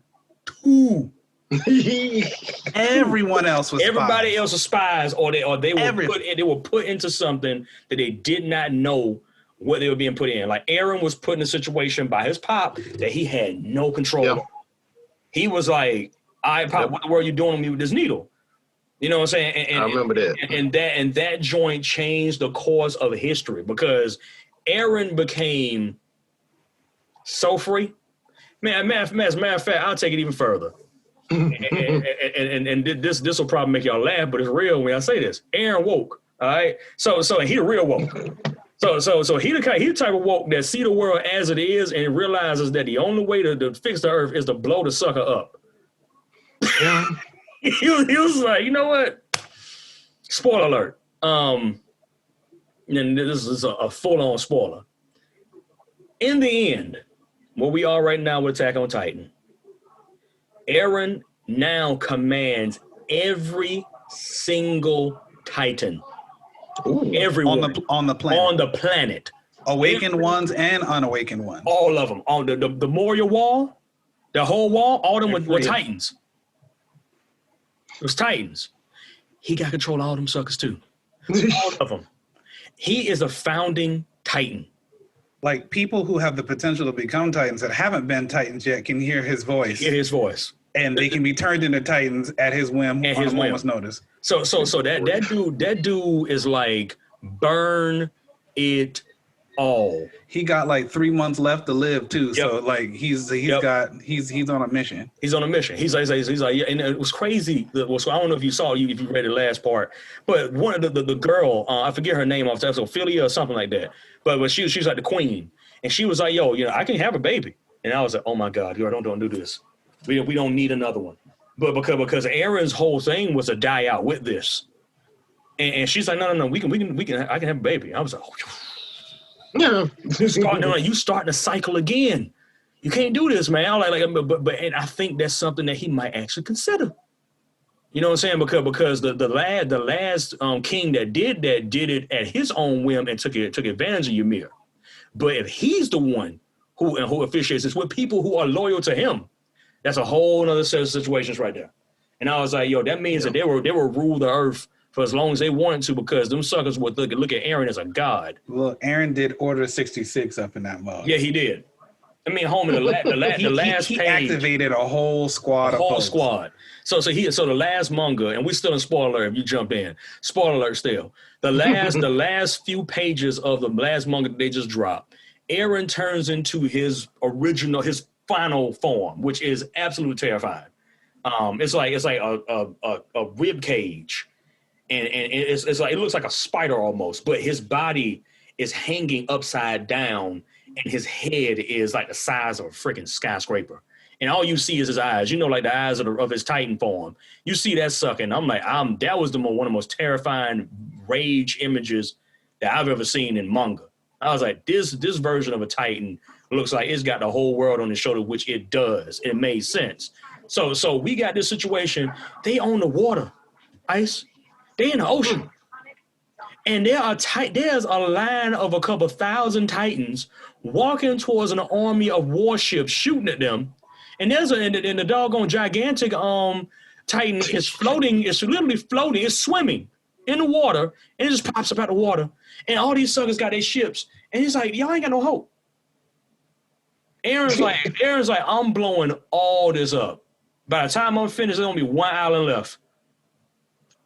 Everyone else was Everybody spies. else was spies, or they were put into something that they did not know what they were being put in. Like Aaron was put in a situation by his pop that he had no control over. He was like, "I pop, what the world are you doing to me with this needle?" You know what I'm saying? And I remember that. And that joint changed the course of history because Aaron became so free. Man, as a matter of fact, I'll take it even further. and this will probably make y'all laugh, but it's real when I say this. Aaron woke, all right? So he the real woke. So he the type of woke that see the world as it is and realizes that the only way to fix the earth is to blow the sucker up. Yeah. he was like, you know what? Spoiler alert. And this is a full-on spoiler. In the end, where we are right now with Attack on Titan, Eren now commands every single Titan. Everyone on the planet. On the planet. Awakened ones and unawakened ones. All of them. On the Moria wall, the whole wall, all of them were Titans. It was Titans. He got control of all them suckers too. All of them. He is a founding Titan. Like people who have the potential to become Titans that haven't been Titans yet can hear his voice. Hear his voice. And they can be turned into Titans at his whim on a moment's notice. So that dude is like, burn it all. He got like 3 months left to live too. Yep. So like he's on a mission. He's on a mission. He's like, yeah, and it was crazy. So I don't know if you saw if you read the last part, but one of the girl, I forget her name off the episode, Ophelia or something like that. But she was like the queen, and she was like, yo, I can have a baby. And I was like, oh my God, don't do this. We don't need another one. But because Aaron's whole thing was to die out with this, and she's like, no, I can have a baby. I was like, oh. Yeah, you starting a cycle again. You can't do this, man. But and I think that's something that he might actually consider. You know what I'm saying? Because the last king that did it at his own whim and took advantage of Ymir. But if he's the one who officiates this with people who are loyal to him, that's a whole other set of situations right there. And I was like, yo, that means that they will rule the earth for as long as they wanted to, because them suckers would look at Eren as a god. Well, Eren did Order 66 up in that mug. Yeah, he did. I mean, homie, the last he page activated a whole squad. So the last manga, and we still in spoiler alert if you jump in. Spoiler alert still. The last few pages of the last manga that they just dropped, Eren turns into his final form, which is absolutely terrifying. It's like a rib cage. And it's like, it looks like a spider almost, but his body is hanging upside down and his head is like the size of a freaking skyscraper. And all you see is his eyes, like the eyes of his Titan form. You see that sucking. I'm like, that was one of the most terrifying rage images that I've ever seen in manga. I was like, this version of a Titan looks like it's got the whole world on its shoulder, which it does. It made sense. So we got this situation. They own the water, Ice. They in the ocean, and there's a line of a couple thousand Titans walking towards an army of warships shooting at them, and the doggone gigantic Titan is floating. It's literally floating. It's swimming in the water, and it just pops up out the water, and all these suckers got their ships, and he's like, y'all ain't got no hope. Aaron's like, I'm blowing all this up. By the time I'm finished, there's gonna be one island left.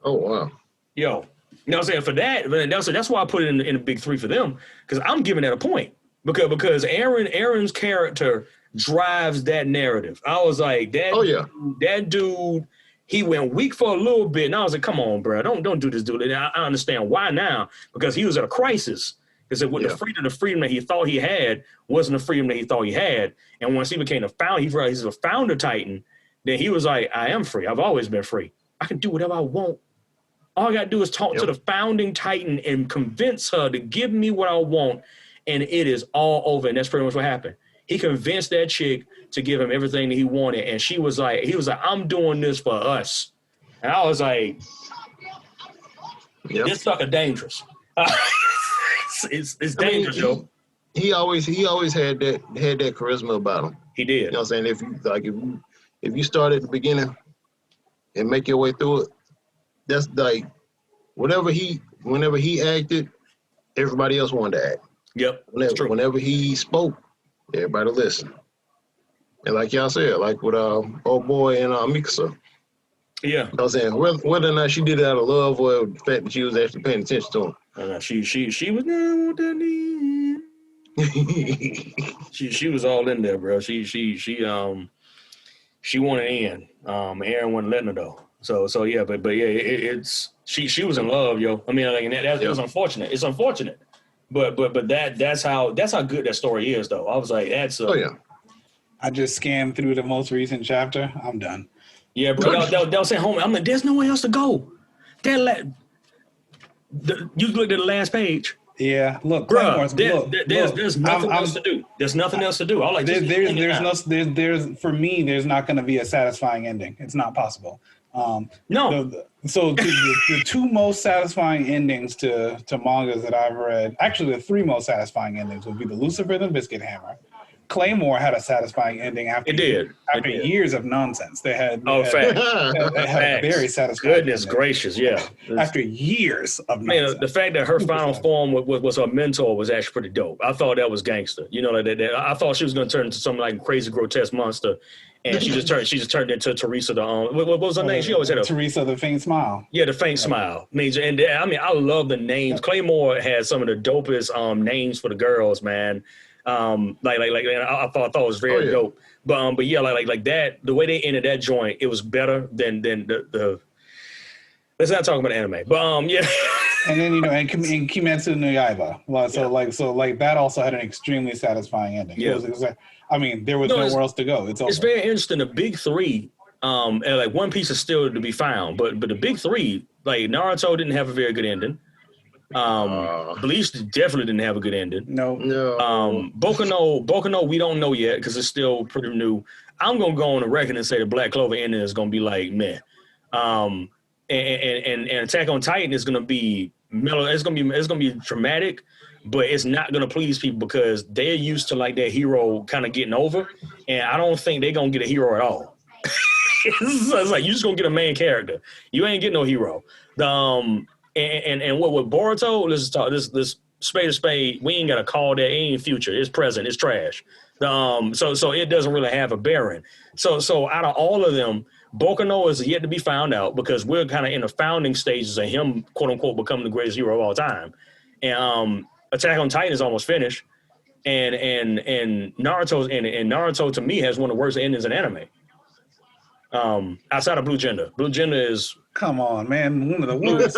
Oh, wow. Yo, you know what I'm saying? For that's why I put it in the big 3 for them, because I'm giving that a point. Because Aaron's character drives that narrative. I was like, that dude, he went weak for a little bit, and I was like, come on, bro, don't do this, dude. And I understand why now, because he was at a crisis. Because with the freedom that he thought he had wasn't the freedom that he thought he had. And once he became a founder, he realized he's a founder Titan. Then he was like, I am free. I've always been free. I can do whatever I want. All I got to do is talk to the founding Titan and convince her to give me what I want, and it is all over. And that's pretty much what happened. He convinced that chick to give him everything that he wanted, and he was like, I'm doing this for us. And I was like, this sucker dangerous. It's dangerous, yo. He always had that charisma about him. He did. You know what I'm saying? If you start at the beginning and make your way through it, that's like whenever he acted, everybody else wanted to act. Yep. Whenever he spoke, everybody listened. And like y'all said, like with old boy and Mikasa. Yeah. You know what I'm saying? Whether or not she did it out of love or the fact that she was actually paying attention to him. She was not that she was all in there, bro. She wanted in. Aaron wasn't letting her though. So yeah, but yeah, it's she was in love, yo. I mean, like, and that was unfortunate. It's unfortunate, but that's how good that story is, though. I was like, that's I just scanned through the most recent chapter. I'm done. Yeah, bro. They'll say, "Homie, I'm like, there's nowhere else to go." You looked at the last page. Yeah, look, bro. There's nothing else to do. There's nothing else to do. I like there's for me. There's not going to be a satisfying ending. It's not possible. No. So the two most satisfying endings to mangas that I've read, actually the three most satisfying endings would be the Lucifer and Biscuit Hammer. Claymore had a satisfying ending after years of nonsense. They had a very satisfying Goodness ending. Gracious, yeah. After years of nonsense. Man, the fact that her final form was her mentor was actually pretty dope. I thought that was gangster. You know, like that I thought she was going to turn into some like crazy grotesque monster. And she just turned into Teresa the what was her name? She always had Teresa the Faint Smile. Yeah, the Faint Smile. And I mean, I love the names. Claymore had some of the dopest names for the girls, man. Like I thought it was very dope. But yeah, like that. The way they ended that joint, it was better than the. Let's not talk about anime, but yeah. And then and Kimetsu no Yaiba. So that also had an extremely satisfying ending. Yeah. I mean, there was nowhere else to go. It's very interesting. The big three, and like One Piece is still to be found, but the big three, like Naruto didn't have a very good ending. Bleach definitely didn't have a good ending. No. Boku no, we don't know yet because it's still pretty new. I'm gonna go on the record and say the Black Clover ending is gonna be like meh. And Attack on Titan is gonna be mellow. It's gonna be dramatic. But it's not going to please people because they're used to like their hero kind of getting over. And I don't think they're going to get a hero at all. It's like, you're just going to get a main character. You ain't getting no hero. And with Boruto, let's talk this spade to spade. We ain't got to call that. It ain't future. It's present. It's trash. So it doesn't really have a bearing. So out of all of them, Boku no is yet to be found out because we're kind of in the founding stages of him, quote unquote, becoming the greatest hero of all time. And, Attack on Titan is almost finished, and Naruto to me has one of the worst endings in anime. Outside of Blue Gender. Blue Gender is come on, man, one of the worst.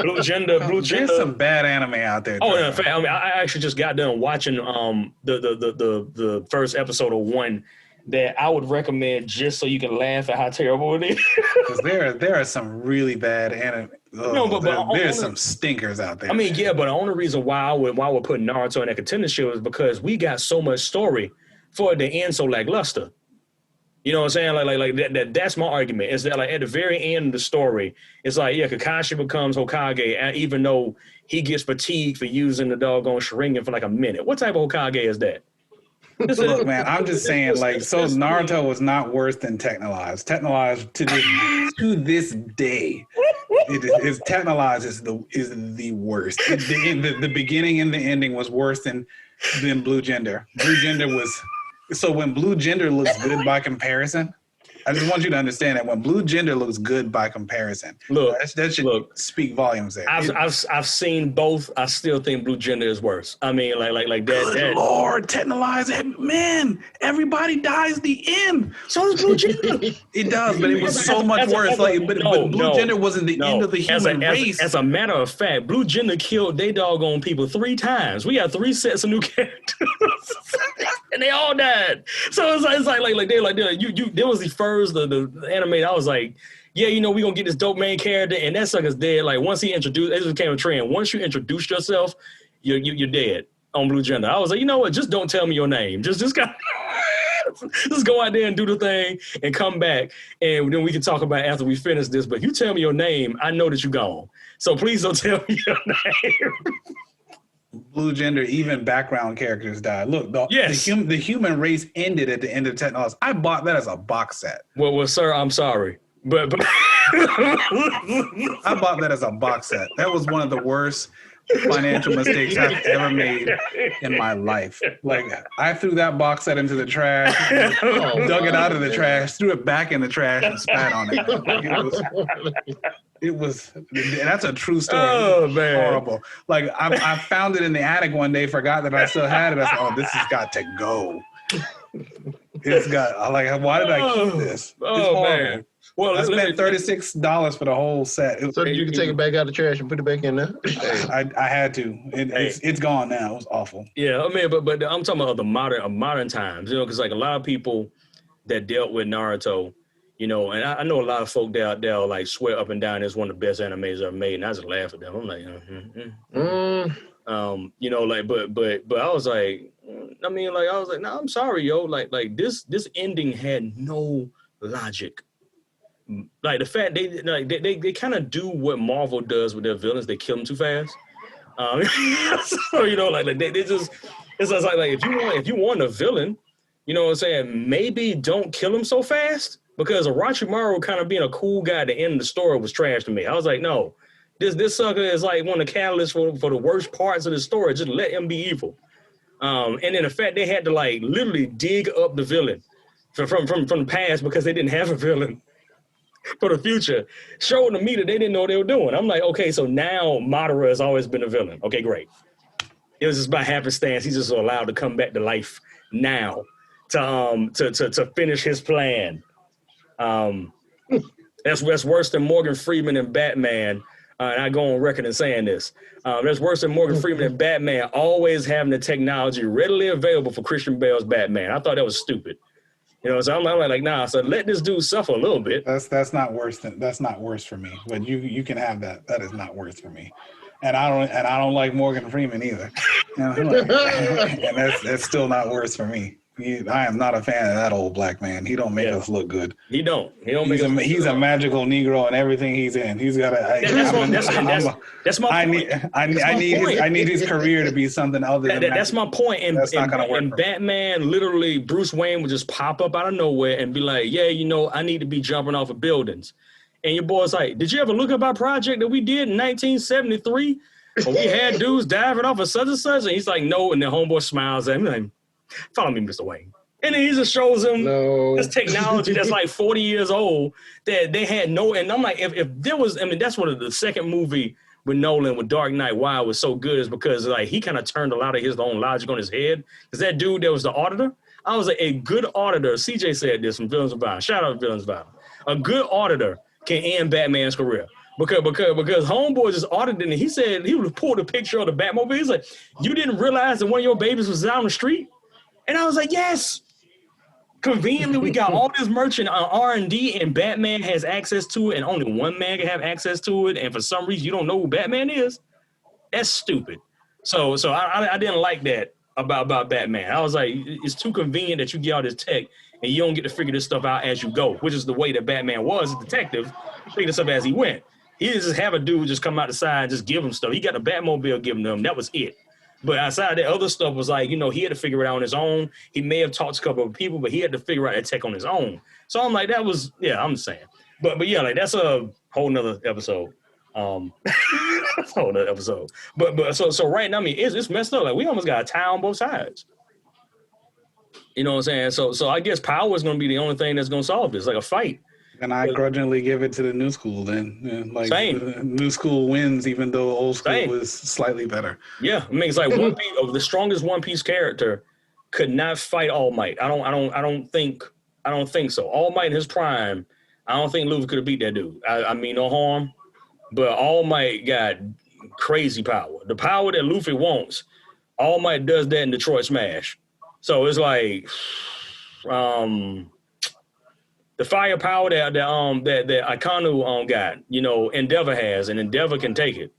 Blue Gender. There's some bad anime out there. Oh, in fact, I mean, I actually just got done watching the first episode of one that I would recommend just so you can laugh at how terrible it is. Because there are some really bad anime. There's some stinkers out there. I mean, yeah, but the only reason why I would put Naruto in that contendership is because we got so much story for it to end so lackluster. You know what I'm saying? That's my argument. Is that like at the very end of the story, it's like, yeah, Kakashi becomes Hokage, even though he gets fatigued for using the doggone Sharingan for like a minute. What type of Hokage is that? Look, man, I'm just saying, Naruto was not worse than Technolize. Technolize to this day, Technolize is the worst. The beginning and the ending was worse than Blue Gender. Blue Gender was so when Blue Gender looks good by comparison, I just want you to understand that when Blue Gender looks good by comparison, that should speak volumes there. I've seen both. I still think Blue Gender is worse. I mean, like that. Good Lord, technologize it, man. Everybody dies the end. So does Blue Gender. It does, but it was so much worse. But Blue Gender wasn't the end of the human race. As a matter of fact, Blue Gender killed they doggone people 3 times. We got 3 sets of new characters, and they all died. So it's like there was the first the anime. I was like, yeah, you know, we gonna get this dope main character, and that sucker's dead. Like once he introduced, it became a trend. Once you introduce yourself, you're dead on Blue Gender. I was like, you know what? Just don't tell me your name. Just go out there and do the thing and come back, and then we can talk about it after we finish this. But if you tell me your name, I know that you're gone. So please don't tell me your name. Blue Gender, even background characters died. Look, the human race ended at the end of technology. I bought that as a box set. Well, sir, I'm sorry, but I bought that as a box set. That was one of the worst financial mistakes I've ever made in my life. Like, I threw that box set into the trash, dug it out of the trash, threw it back in the trash, and spat on it. It was that's a true story. Oh, man. Horrible. Like, I found it in the attic one day, forgot that I still had it. I said, oh, this has got to go. It's got, like, why did I keep this? Oh, man. Well, I spent $36 for the whole set. So you can take it back out of the trash and put it back in there? I had to. It's gone now. It was awful. Yeah, I mean, but I'm talking about the modern times, you know, because like a lot of people that dealt with Naruto, you know, and I know a lot of folk they'll like swear up and down it's one of the best animes ever made, and I just laugh at them. I'm like, you know, like, but I was like, I mean, like, I was like, no, I'm sorry, yo, like this ending had no logic. Like the fact they kind of do what Marvel does with their villains, they kill them too fast. So you know, like they just it's just like if you want a villain, you know what I'm saying, maybe don't kill him so fast, because Orochimaru kind of being a cool guy at the end of the story was trash to me. I was like, no, this sucker is like one of the catalysts for the worst parts of the story. Just let him be evil. And then the fact they had to like literally dig up the villain from the past because they didn't have a villain for the future, showing to me that they didn't know what they were doing. I'm like, okay, so now Madara has always been a villain. Okay, great. It was just by happenstance. He's just allowed to come back to life now to finish his plan. That's worse than Morgan Freeman and Batman. And I go on record in saying this. That's worse than Morgan Freeman and Batman always having the technology readily available for Christian Bale's Batman. I thought that was stupid. You know, so I'm like, nah. So let this dude suffer a little bit. That's not worse for me. But you can have that. That is not worse for me. And I don't like Morgan Freeman either. You know, and that's still not worse for me. I am not a fan of that old black man. He don't make us look good. He don't. He's a magical Negro in everything he's in. He's got a. That's my point. I need his career to be something other than that's my point. And that's not gonna work. And Batman, literally, Bruce Wayne would just pop up out of nowhere and be like, "Yeah, you know, I need to be jumping off of buildings." And your boy's like, "Did you ever look up our project that we did in 1973? When we had dudes diving off of such and such?" And he's like, "No." And the homeboy smiles at him like, "Follow me, Mr. Wayne." And then he just shows him this technology that's like 40 years old that they had no. And I'm like, if there was, I mean, that's one of the second movie with Nolan with Dark Knight. Why it was so good is because like he kind of turned a lot of his own logic on his head. Because that dude that was the auditor, I was like, a good auditor. CJ said this from Villains of Violence. Shout out to Villains of Violence. A good auditor can end Batman's career. Because homeboy just audited and he said he would have pulled a picture of the Batmobile. He's like, "You didn't realize that one of your babies was out on the street?" And I was like, yes. Conveniently, we got all this merchant R&D, and Batman has access to it, and only one man can have access to it. And for some reason, you don't know who Batman is. That's stupid. So I didn't like that about Batman. I was like, it's too convenient that you get all this tech, and you don't get to figure this stuff out as you go, which is the way that Batman was, a detective, figure this up as he went. He didn't just have a dude just come out the side and just give him stuff. He got a Batmobile giving him. That was it. But outside of that, other stuff was like, you know, he had to figure it out on his own. He may have talked to a couple of people, but he had to figure out that tech on his own. So I'm like, that was, yeah, I'm saying. But yeah, like that's a whole nother episode. That's a whole nother episode. But so right now, I mean, it's messed up. Like we almost got a tie on both sides. You know what I'm saying? So I guess power is going to be the only thing that's going to solve this, like a fight. And I grudgingly give it to the new school then. Like Same. the new school wins, even though old school Same. was slightly better. Yeah, I mean, it's like One Piece, the strongest One Piece character could not fight All Might. I don't think so. All Might in his prime, I don't think Luffy could have beat that dude. I mean no harm, but All Might got crazy power. The power that Luffy wants, All Might does that in Detroit Smash. So it's like, the firepower that Akanu got, you know, Endeavor has, and Endeavor can take it.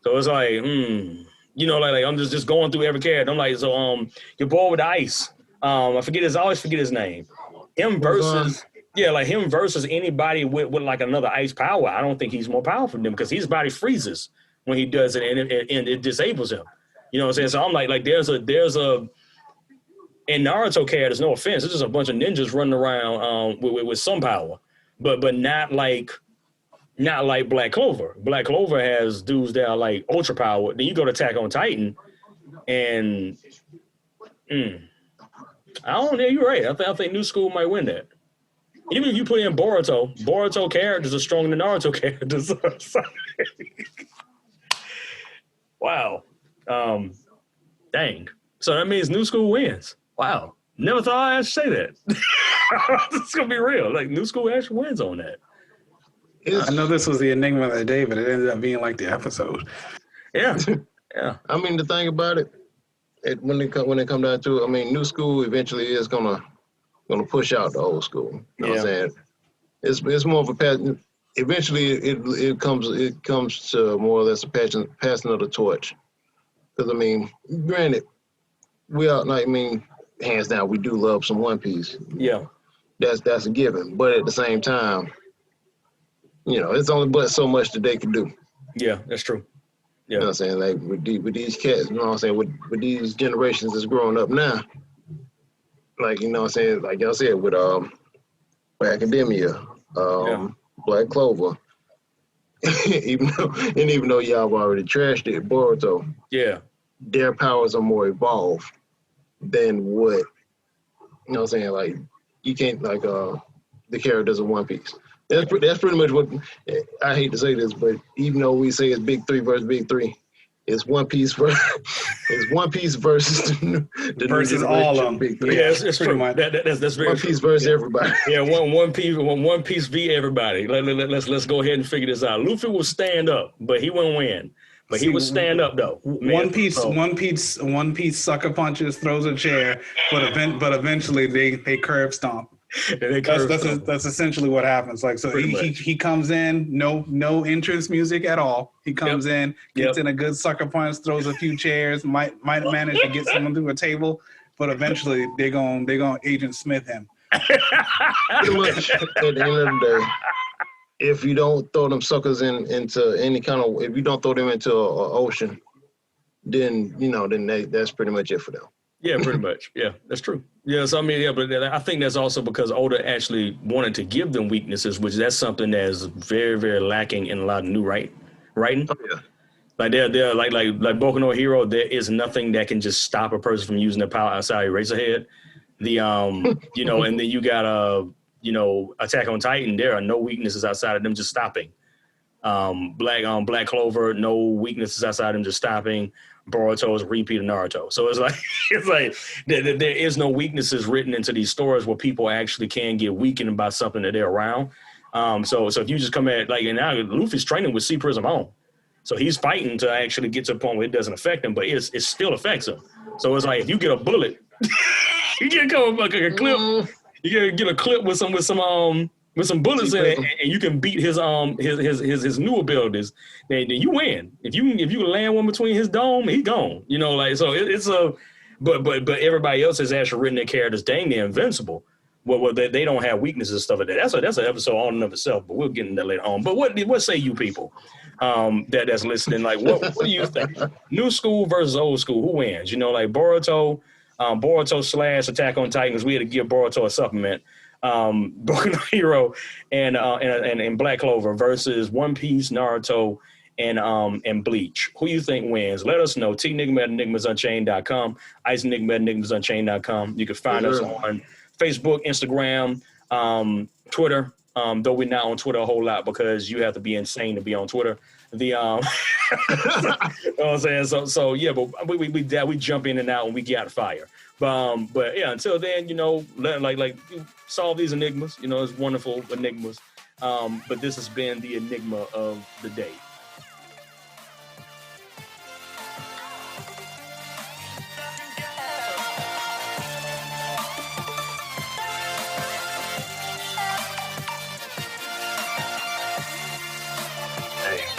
So it's like, you know, like I'm just going through every character. I'm like, so your boy with the ice, I always forget his name. Him versus him versus anybody with like another ice power. I don't think he's more powerful than him because his body freezes when he does it, and it disables him. You know what I'm saying? So I'm like there's a in Naruto characters, no offense, it's just a bunch of ninjas running around with some power, but not like Black Clover. Black Clover has dudes that are like ultra power. Then you go to Attack on Titan, and I don't know. You're right. I think New School might win that. Even if you put in Boruto characters are stronger than Naruto characters. Wow. Dang. So that means New School wins. Wow. Never thought I'd say that. It's going to be real. Like, New School actually wins on that. I know this was the enigma of the day, but it ended up being like the episode. Yeah. Yeah. I mean, the thing about it, when it come down to it, I mean, New School eventually is gonna push out the old school. You know what I'm saying? It's more of a pattern. Eventually, it comes to more or less a passing of the torch. Because I mean, granted, we are like, I mean, hands down, we do love some One Piece. Yeah, that's a given. But at the same time, you know, it's only but so much that they can do. Yeah, that's true. Yeah. You know what I'm saying? Like with these cats, you know what I'm saying? With these generations that's growing up now, like, you know what I'm saying? Like y'all said, with Academia, Black Clover, even though y'all have already trashed it, Boruto, their powers are more evolved than what, you know what I'm saying? Like, you can't, like, the characters of One Piece. That's pretty much what, I hate to say this, but even though we say it's Big Three versus Big Three, it's One Piece versus the versus all of them. Big Three. Yeah, it's true. That's very One Piece versus everybody. Yeah, one piece v everybody. Let's go ahead and figure this out. Luffy will stand up, but he won't win. But he would stand up though. One piece sucker punches, throws a chair, but eventually they curb stomp. That's essentially what happens. Like, so he comes in, no entrance music at all. He comes in, gets in a good sucker punch, throws a few chairs, might manage to get someone through a table, but eventually they're gonna Agent Smith him. Pretty much at the end of the day, if you don't throw them suckers into any kind of, if you don't throw them into an ocean, then that's pretty much it for them. Yeah, pretty much. Yeah, that's true. Yeah, so I mean, but I think that's also because Oda actually wanted to give them weaknesses, which that's something that's very, very lacking in a lot of new writing. Oh, yeah. Like they're like Boku no Hero, there is nothing that can just stop a person from using their power outside Eraserhead. The and then you got Attack on Titan, there are no weaknesses outside of them just stopping. Black Clover, no weaknesses outside of them just stopping. Boruto is a repeat of Naruto. So it's like there is no weaknesses written into these stories where people actually can get weakened by something that they're around. So if you just come at, like, and now Luffy's training with Sea Prism on. So he's fighting to actually get to a point where it doesn't affect him, but it still affects him. So it's like if you get a bullet, you get a clip. You get a clip with some bullets in it, and you can beat his new abilities. Then you win. If you land one between his dome, he's gone. You know, like, so it's a. But everybody else has actually written their characters dang near invincible. Well, they don't have weaknesses and stuff like that. That's an episode all in of itself. But we'll get into that later on. But what say you people that's listening? Like, what do you think? New school versus old school, who wins? You know, like Boruto / Attack on Titan, because we had to give Boruto a supplement. Boku no Hero and Black Clover versus One Piece, Naruto, and Bleach. Who you think wins? Let us know. tnigma at enigmasunchained.com, icenigma at enigmasunchained.com. You can find us on Facebook, Instagram, Twitter. Though we're not on Twitter a whole lot because you have to be insane to be on Twitter. You know what I'm saying? So yeah, but we jump in and out when we get out of fire. But yeah, until then, you know, like solve these enigmas. You know, it's wonderful enigmas. But this has been the enigma of the day.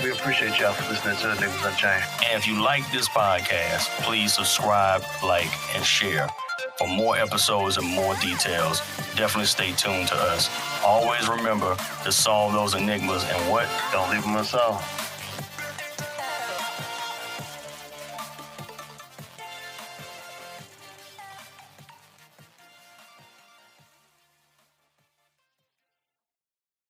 We appreciate y'all for listening to Enigmas Unchained. And if you like this podcast, please subscribe, like, and share. For more episodes and more details, definitely stay tuned to us. Always remember to solve those enigmas and what? Don't leave them unsolved.